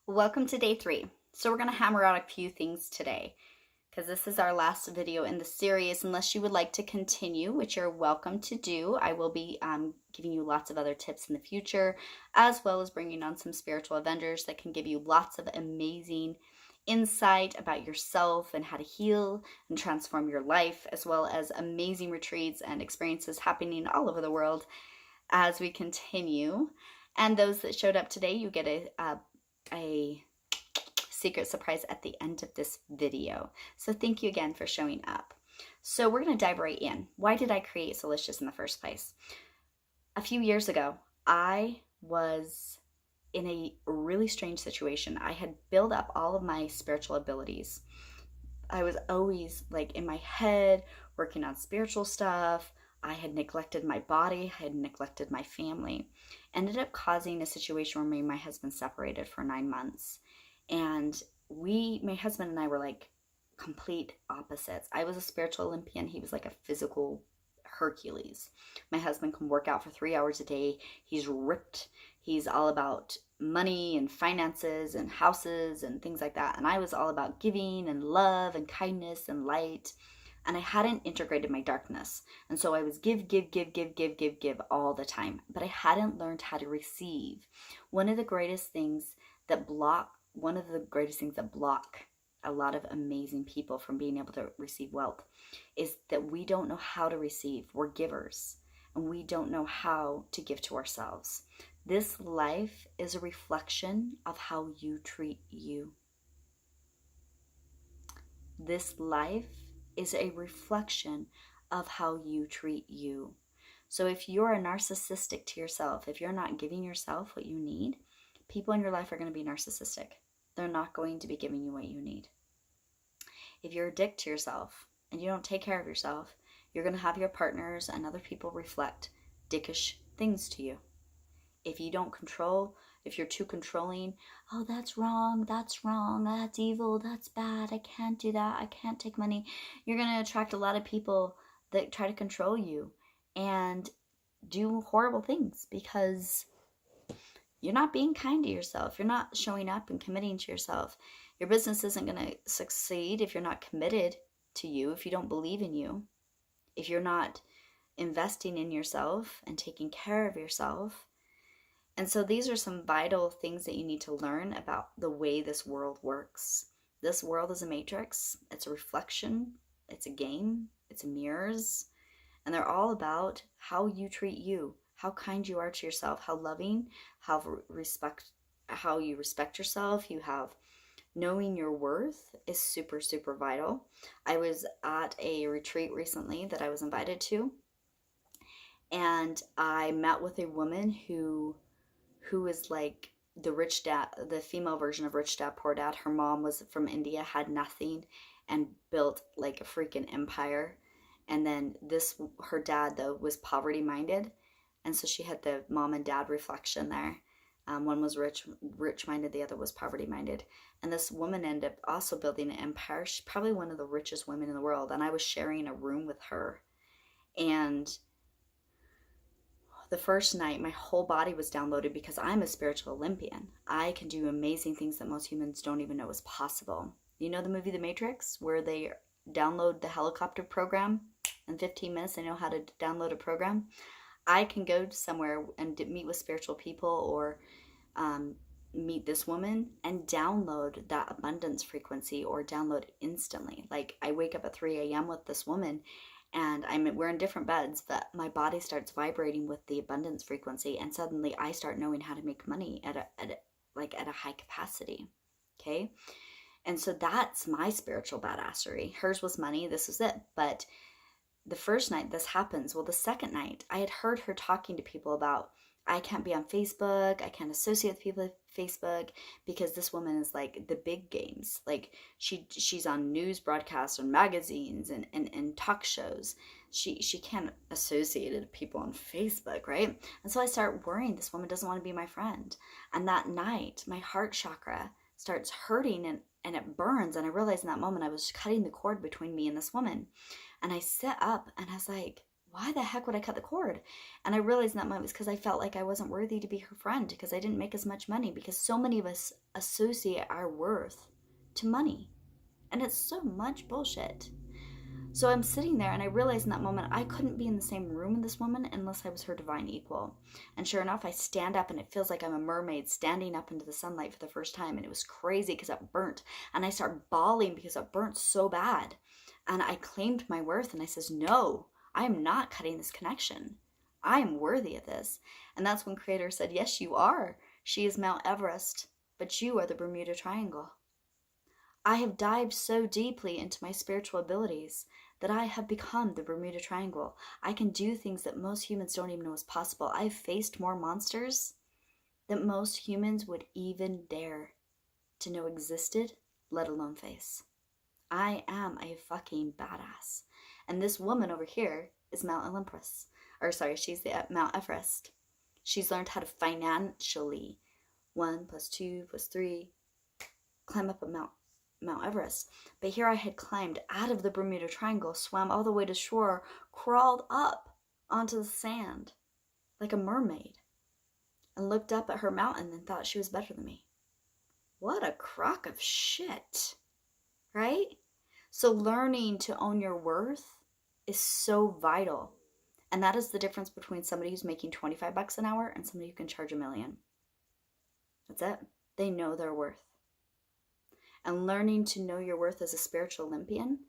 Welcome to day 3. So we're going to hammer out a few things today because this is our last video in the series. Unless you would like to continue, which you're welcome to do, I will be giving you lots of other tips in the future, as well as bringing on some spiritual avengers that can give you lots of amazing insight about yourself and how to heal and transform your life, as well as amazing retreats and experiences happening all over the world as we continue. And those that showed up today, you get a secret surprise at the end of this video. So thank you again for showing up. So we're going to dive right in. Why did I create Soulicious in the first place? A few years ago, I was in a really strange situation. I had built up all of my spiritual abilities. I was always like in my head working on spiritual stuff. I had neglected my body, I had neglected my family. Ended up causing a situation where me and my husband separated for 9 months. And my husband and I were like complete opposites. I was a spiritual Olympian, he was like a physical Hercules. My husband can work out for 3 hours a day. He's ripped. He's all about money and finances and houses and things like that. And I was all about giving and love and kindness and light. And I hadn't integrated my darkness. And so I was give all the time. But I hadn't learned how to receive. One of the greatest things that block a lot of amazing people from being able to receive wealth is that we don't know how to receive. We're givers, and we don't know how to give to ourselves. This life is a reflection of how you treat you. This life is a reflection of how you treat you. So if you're a narcissistic to yourself, if you're not giving yourself what you need, people in your life are going to be narcissistic. They're not going to be giving you what you need. If you're a dick to yourself and you don't take care of yourself, you're going to have your partners and other people reflect dickish things to you. If you don't control, if you're too controlling, oh, that's wrong, that's evil, that's bad, I can't do that, I can't take money, you're going to attract a lot of people that try to control you and do horrible things because you're not being kind to yourself. You're not showing up and committing to yourself. Your business isn't going to succeed if you're not committed to you, if you don't believe in you, if you're not investing in yourself and taking care of yourself. And so these are some vital things that you need to learn about the way this world works. This world is a matrix. It's a reflection. It's a game. It's mirrors. And they're all about how you treat you, how kind you are to yourself, how loving, how you respect yourself. You have knowing your worth is super, super vital. I was at a retreat recently that I was invited to, and I met with a woman who is like the rich dad, the female version of Rich Dad Poor Dad. Her mom was from India, had nothing, and built like a freaking empire. And then her dad though was poverty minded, and so she had the mom and dad reflection there. One was rich minded, the other was poverty minded. And this woman ended up also building an empire. She's probably one of the richest women in the world. And I was sharing a room with her. And the first night, my whole body was downloaded because I'm a spiritual Olympian. I can do amazing things that most humans don't even know is possible. You know the movie The Matrix, where they download the helicopter program in 15 minutes? They know how to download a program. I can go somewhere and meet with spiritual people or meet this woman and download that abundance frequency or download instantly. Like I wake up at 3 a.m. with this woman and we're in different beds, but my body starts vibrating with the abundance frequency, and suddenly I start knowing how to make money at a high capacity. Okay? And so that's my spiritual badassery. Hers was money, this was it. But the first night this happens. Well, the second night, I had heard her talking to people about, I can't be on Facebook, I can't associate with people with Facebook, because this woman is like the big games. Like she's on news broadcasts and magazines and talk shows. She can't associate with people on Facebook, right? And so I start worrying, this woman doesn't want to be my friend. And that night, my heart chakra starts hurting and it burns. And I realized in that moment I was cutting the cord between me and this woman. And I sit up and I was like, why the heck would I cut the cord? And I realized in that moment it was because I felt like I wasn't worthy to be her friend, because I didn't make as much money, because so many of us associate our worth to money. And it's so much bullshit. So I'm sitting there and I realized in that moment I couldn't be in the same room with this woman unless I was her divine equal. And sure enough, I stand up and it feels like I'm a mermaid standing up into the sunlight for the first time. And it was crazy because it burnt. And I start bawling because it burnt so bad. And I claimed my worth and I says, no, I am not cutting this connection. I am worthy of this. And that's when Creator said, yes, you are. She is Mount Everest, but you are the Bermuda Triangle. I have dived so deeply into my spiritual abilities that I have become the Bermuda Triangle. I can do things that most humans don't even know is possible. I've faced more monsters that most humans would even dare to know existed, let alone face. I am a fucking badass. And this woman over here is Mount Olympus. She's the Mount Everest. She's learned how to financially 1 + 2 + 3 climb up a Mount Everest. But here I had climbed out of the Bermuda Triangle, swam all the way to shore, crawled up onto the sand like a mermaid, and looked up at her mountain and thought she was better than me. What a crock of shit, right? So learning to own your worth is so vital. And that is the difference between somebody who's making $25 an hour and somebody who can charge $1 million. That's it. They know their worth. And learning to know your worth as a spiritual Olympian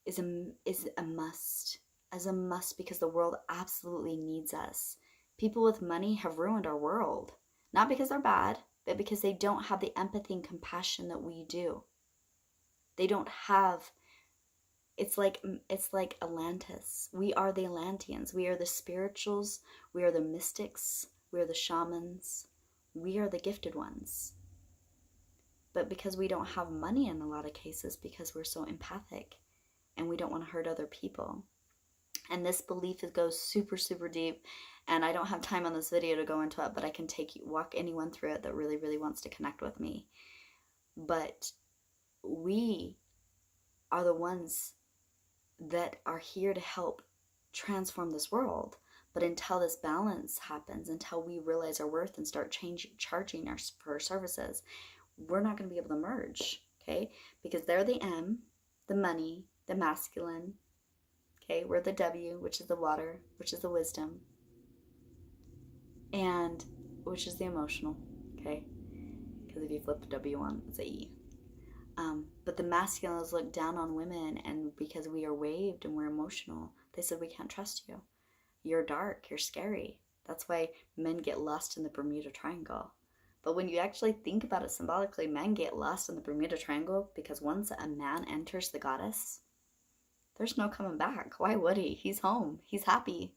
is a must. As a must, because the world absolutely needs us. People with money have ruined our world. Not because they're bad, but because they don't have the empathy and compassion that we do. They don't have... It's like Atlantis. We are the Atlanteans. We are the spirituals. We are the mystics. We are the shamans. We are the gifted ones. But because we don't have money in a lot of cases, because we're so empathic and we don't want to hurt other people. And this belief goes super, super deep. And I don't have time on this video to go into it, but I can walk anyone through it that really, really wants to connect with me. But we are the ones that are here to help transform this world. But until this balance happens, until we realize our worth and start charging for our services, we're not going to be able to merge, okay? Because they're the M, the money, the masculine, okay? We're the W, which is the water, which is the wisdom, and which is the emotional, okay? Because if you flip the W on, it's a E. But the masculines look down on women, and because we are waved and we're emotional, they said, we can't trust you. You're dark, you're scary. That's why men get lost in the Bermuda Triangle. But when you actually think about it symbolically, men get lost in the Bermuda Triangle because once a man enters the goddess, there's no coming back. Why would he? He's home. He's happy.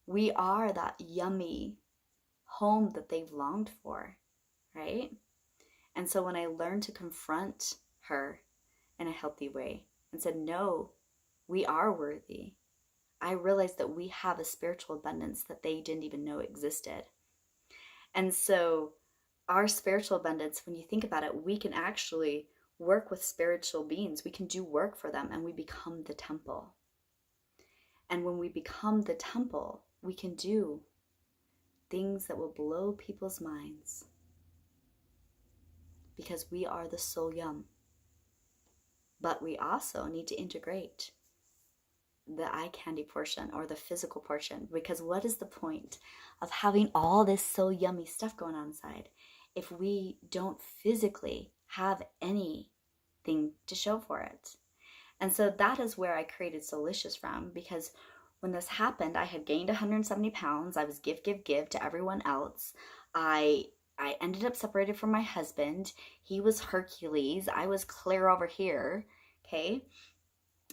We are that yummy home that they've longed for, right? And so when I learned to confront her in a healthy way and said, no, we are worthy, I realized that we have a spiritual abundance that they didn't even know existed. And so our spiritual abundance, when you think about it, we can actually work with spiritual beings. We can do work for them, and we become the temple. And when we become the temple, we can do things that will blow people's minds. Because we are the soul yum. But we also need to integrate the eye candy portion or the physical portion, because what is the point of having all this so yummy stuff going on inside if we don't physically have anything to show for it? And so that is where I created Soulicious from, because when this happened, I had gained 170 pounds. I was give to everyone else. I ended up separated from my husband. He was Hercules. I was Claire over here, okay?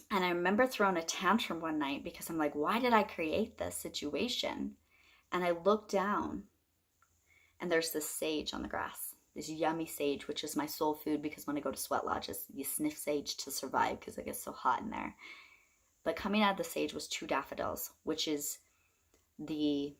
And I remember throwing a tantrum one night because I'm like, why did I create this situation? And I looked down and there's this sage on the grass, this yummy sage, which is my soul food, because when I go to sweat lodges, you sniff sage to survive because it gets so hot in there. But coming out of the sage was 2 daffodils, which is the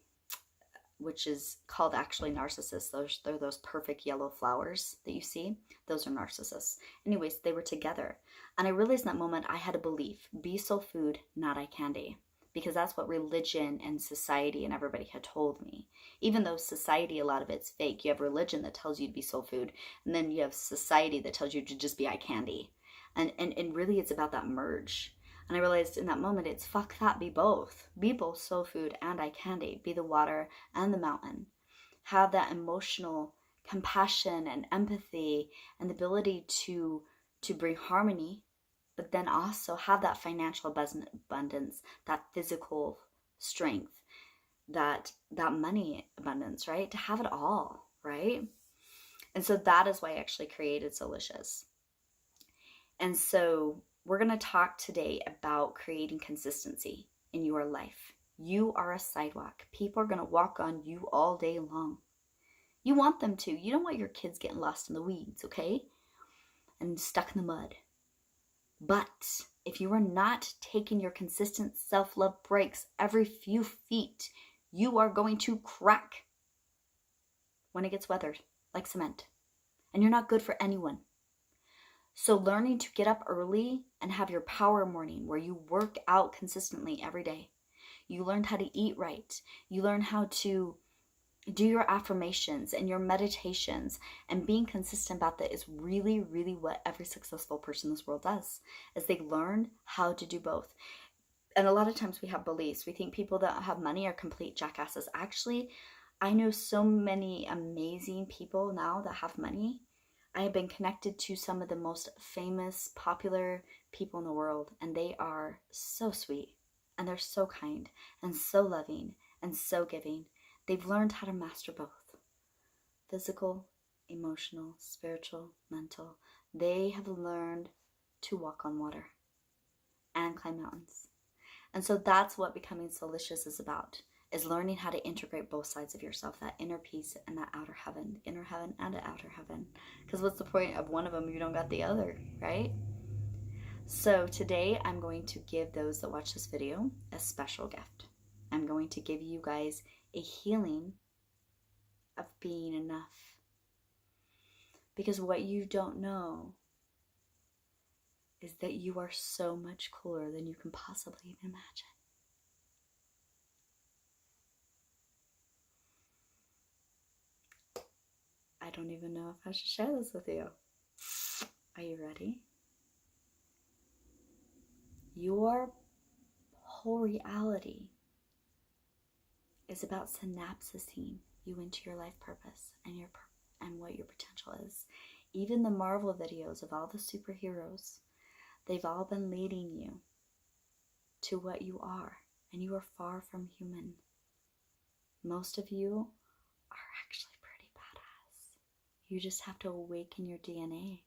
which is called actually narcissus. They're those perfect yellow flowers that you see. Those are narcissus. Anyways, they were together. And I realized in that moment I had a belief, be soul food, not eye candy. Because that's what religion and society and everybody had told me. Even though society, a lot of it's fake. You have religion that tells you to be soul food, and then you have society that tells you to just be eye candy. And really it's about that merge. And I realized in that moment, it's fuck that, be both. Be both soul food and eye candy. Be the water and the mountain. Have that emotional compassion and empathy and the ability to bring harmony, but then also have that financial abundance, that physical strength, that money abundance, right? To have it all, right? And so that is why I actually created Soulicious. And so we're going to talk today about creating consistency in your life. You are a sidewalk. People are going to walk on you all day long. You want them to. You don't want your kids getting lost in the weeds, okay? And stuck in the mud. But if you are not taking your consistent self-love breaks every few feet, you are going to crack when it gets weathered like cement. And you're not good for anyone. So learning to get up early and have your power morning where you work out consistently every day. You learn how to eat right. You learn how to do your affirmations and your meditations, and being consistent about that is really, really what every successful person in this world does, is they learn how to do both. And a lot of times we have beliefs. We think people that have money are complete jackasses. Actually, I know so many amazing people now that have money. I have been connected to some of the most famous, popular people in the world, and they are so sweet, and they're so kind, and so loving, and so giving. They've learned how to master both. Physical, emotional, spiritual, mental. They have learned to walk on water and climb mountains. And so that's what becoming Soulicious is about, is learning how to integrate both sides of yourself, that inner peace and that outer heaven, inner heaven and the outer heaven. Because what's the point of one of them if you don't got the other, right? So today I'm going to give those that watch this video a special gift. I'm going to give you guys a healing of being enough. Because what you don't know is that you are so much cooler than you can possibly even imagine. I don't even know if I should share this with you. Are you ready? Your whole reality is about synapsising you into your life purpose and what your potential is. Even the Marvel videos of all the superheroes, they've all been leading you to what you are, and you are far from human. Most of you are actually pretty badass. You just have to awaken your DNA.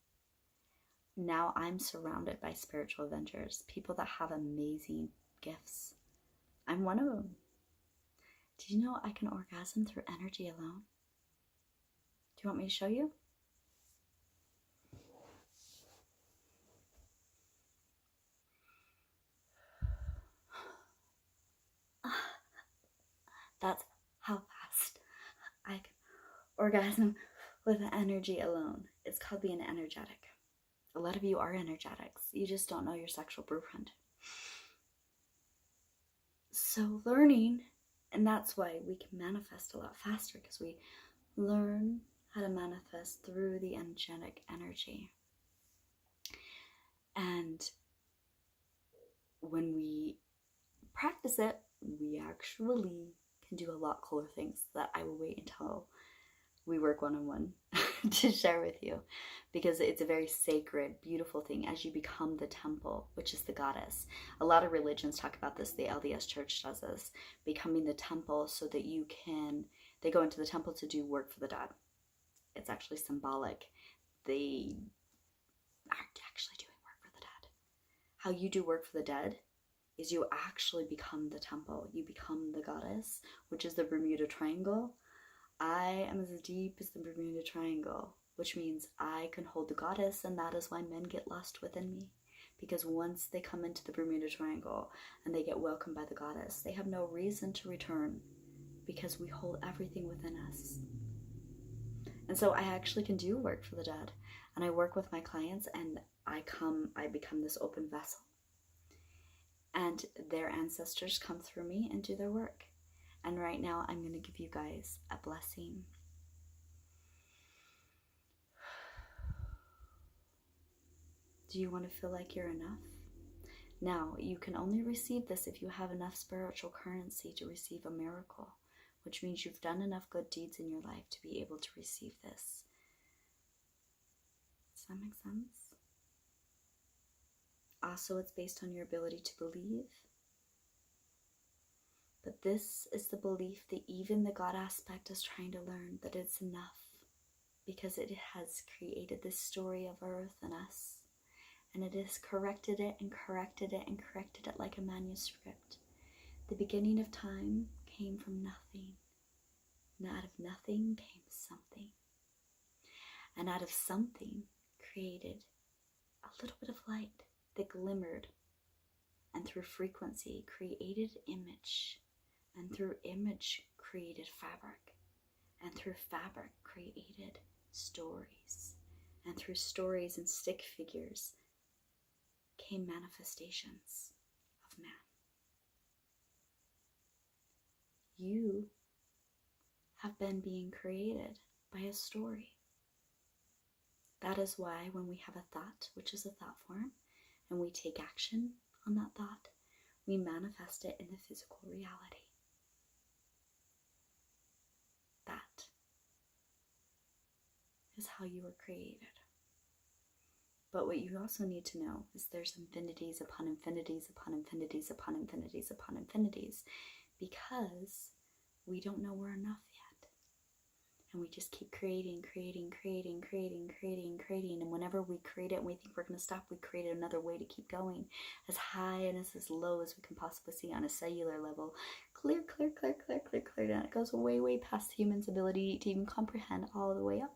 Now I'm surrounded by spiritual avengers, people that have amazing gifts. I'm one of them. Did you know I can orgasm through energy alone? Do you want me to show you? That's how fast I can orgasm with energy alone. It's called being energetic. A lot of you are energetics. You just don't know your sexual blueprint. So learning, and that's why we can manifest a lot faster, because we learn how to manifest through the energetic energy. And when we practice it, we actually can do a lot cooler things that I will wait until we work one-on-one to share with you, because it's a very sacred, beautiful thing as you become the temple, which is the goddess. A lot of religions talk about this. The LDS Church does this, becoming the temple so that they go into the temple to do work for the dead. It's actually symbolic. They aren't actually doing work for the dead. How you do work for the dead is you actually become the temple. You become the goddess, which is the Bermuda Triangle. I am as deep as the Bermuda Triangle, which means I can hold the goddess, and that is why men get lost within me. Because once they come into the Bermuda Triangle and they get welcomed by the goddess, they have no reason to return, because we hold everything within us. And so I actually can do work for the dead, and I work with my clients, and I become this open vessel, and their ancestors come through me and do their work. And right now I'm going to give you guys a blessing. Do you want to feel like you're enough? Now, you can only receive this if you have enough spiritual currency to receive a miracle, which means you've done enough good deeds in your life to be able to receive this. Does that make sense? Also, it's based on your ability to believe. But this is the belief that even the God aspect is trying to learn that it's enough, because it has created this story of earth and us. And it has corrected it and corrected it and corrected it like a manuscript. The beginning of time came from nothing. And out of nothing came something. And out of something created a little bit of light that glimmered. And through frequency created image. And through image created fabric. And through fabric created stories. And through stories and stick figures came manifestations of man. You have been being created by a story. That is why when we have a thought, which is a thought form, and we take action on that thought, we manifest it in the physical reality. That is how you were created. But what you also need to know is there's infinities upon infinities upon infinities upon infinities upon infinities, because we don't know we're enough yet. And we just keep creating. And whenever we create it and we think we're going to stop, we create another way to keep going, as high and as low as we can possibly see on a cellular level. Clear. And it goes way past humans' ability to even comprehend, all the way up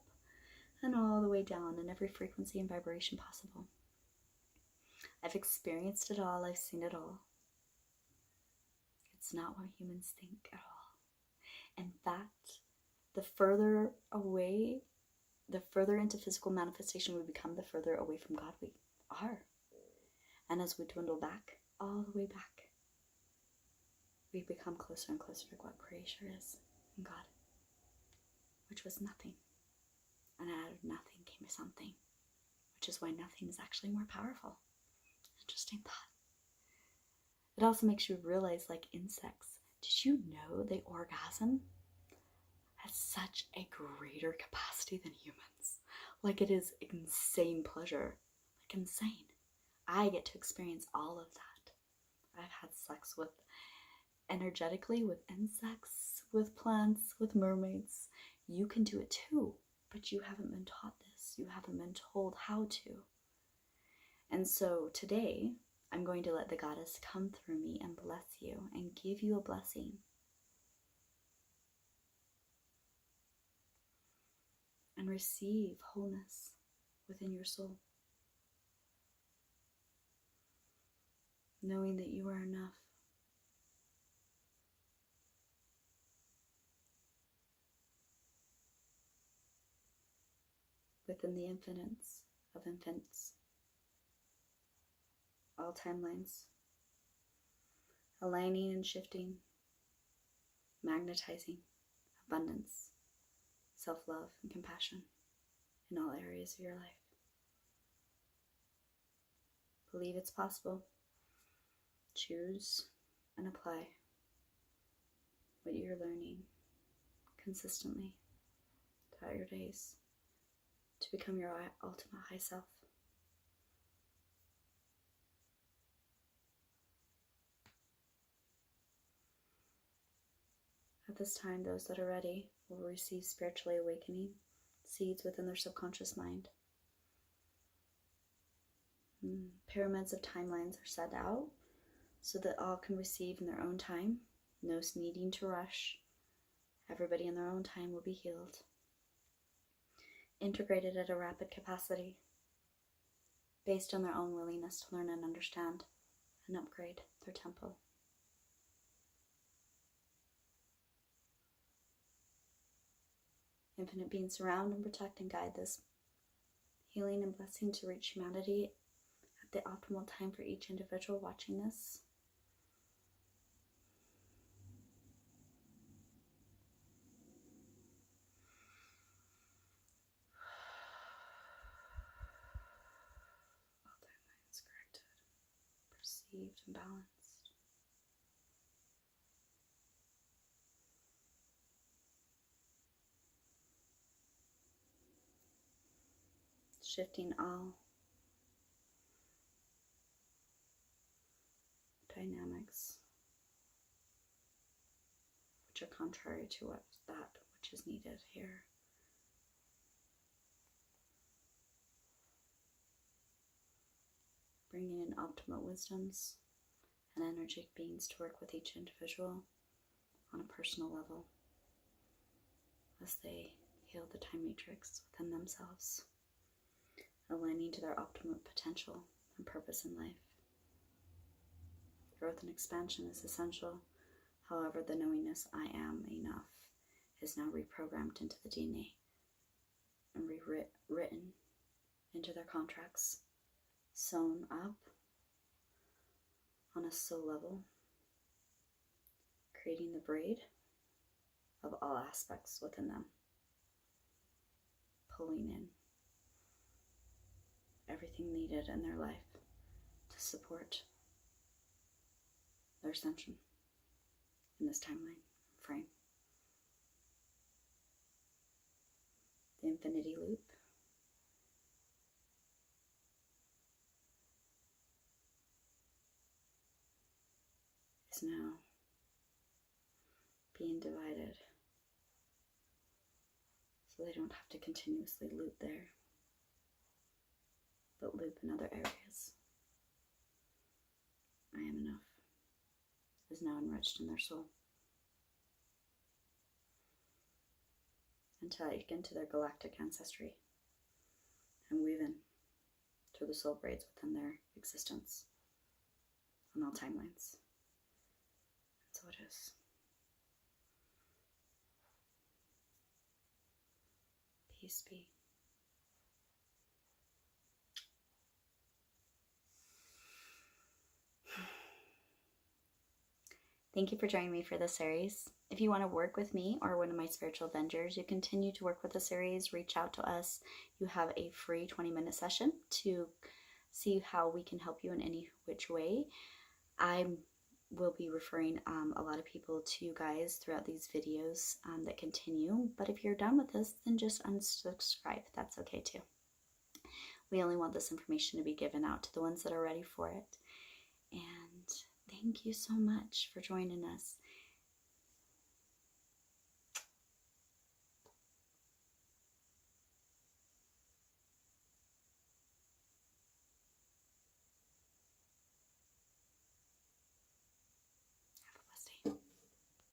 and all the way down in every frequency and vibration possible. I've experienced it all. I've seen it all. It's not what humans think at all. In fact, the further away, the further into physical manifestation we become, the further away from God we are. And as we dwindle back, all the way back, we become closer and closer to what creation is in God, which was nothing. And out of nothing came something, which is why nothing is actually more powerful. Interesting thought. It also makes you realize, like insects, did you know they orgasm has such a greater capacity than humans? Like, it is insane pleasure. Like, insane. I get to experience all of that. I've had sex with, energetically, with insects, with plants, with mermaids. You can do it too. But you haven't been taught this. You haven't been told how to. And so today, I'm going to let the goddess come through me and bless you and give you a blessing. And receive wholeness within your soul. Knowing that you are enough. Within the infinites of infinites, all timelines, aligning and shifting, magnetizing abundance, self-love, and compassion in all areas of your life. Believe it's possible. Choose and apply what you're learning consistently throughout your days to become your ultimate high self. At this time, those that are ready will receive spiritually awakening seeds within their subconscious mind. Pyramids of timelines are set out so that all can receive in their own time. No needing to rush. Everybody in their own time will be healed. Integrated at a rapid capacity, based on their own willingness to learn and understand and upgrade their tempo. Infinite being surround and protect and guide this healing and blessing to reach humanity at the optimal time for each individual watching this. All timelines corrected, perceived and balanced. Shifting all dynamics which are contrary to that which is needed here. Bringing in ultimate wisdoms and energetic beings to work with each individual on a personal level as they heal the time matrix within themselves, aligning to their optimum potential and purpose in life. Growth and expansion is essential. However, the knowingness I am enough is now reprogrammed into the DNA and rewritten into their contracts, sewn up on a soul level, creating the braid of all aspects within them, pulling in everything needed in their life to support their ascension in this timeline frame. The infinity loop is now being divided so they don't have to continuously loop there, but loop in other areas. I am enough is now enriched in their soul. And take into their galactic ancestry and weave in through the soul braids within their existence on all timelines. And so it is. Peace be. Thank you for joining me for this series. If you want to work with me or one of my spiritual vendors, you continue to work with the series, reach out to us. You have a free 20-minute session to see how we can help you in any which way. I will be referring a lot of people to you guys throughout these videos that continue. But if you're done with this, then just unsubscribe. That's okay too. We only want this information to be given out to the ones that are ready for it. And thank you so much for joining us.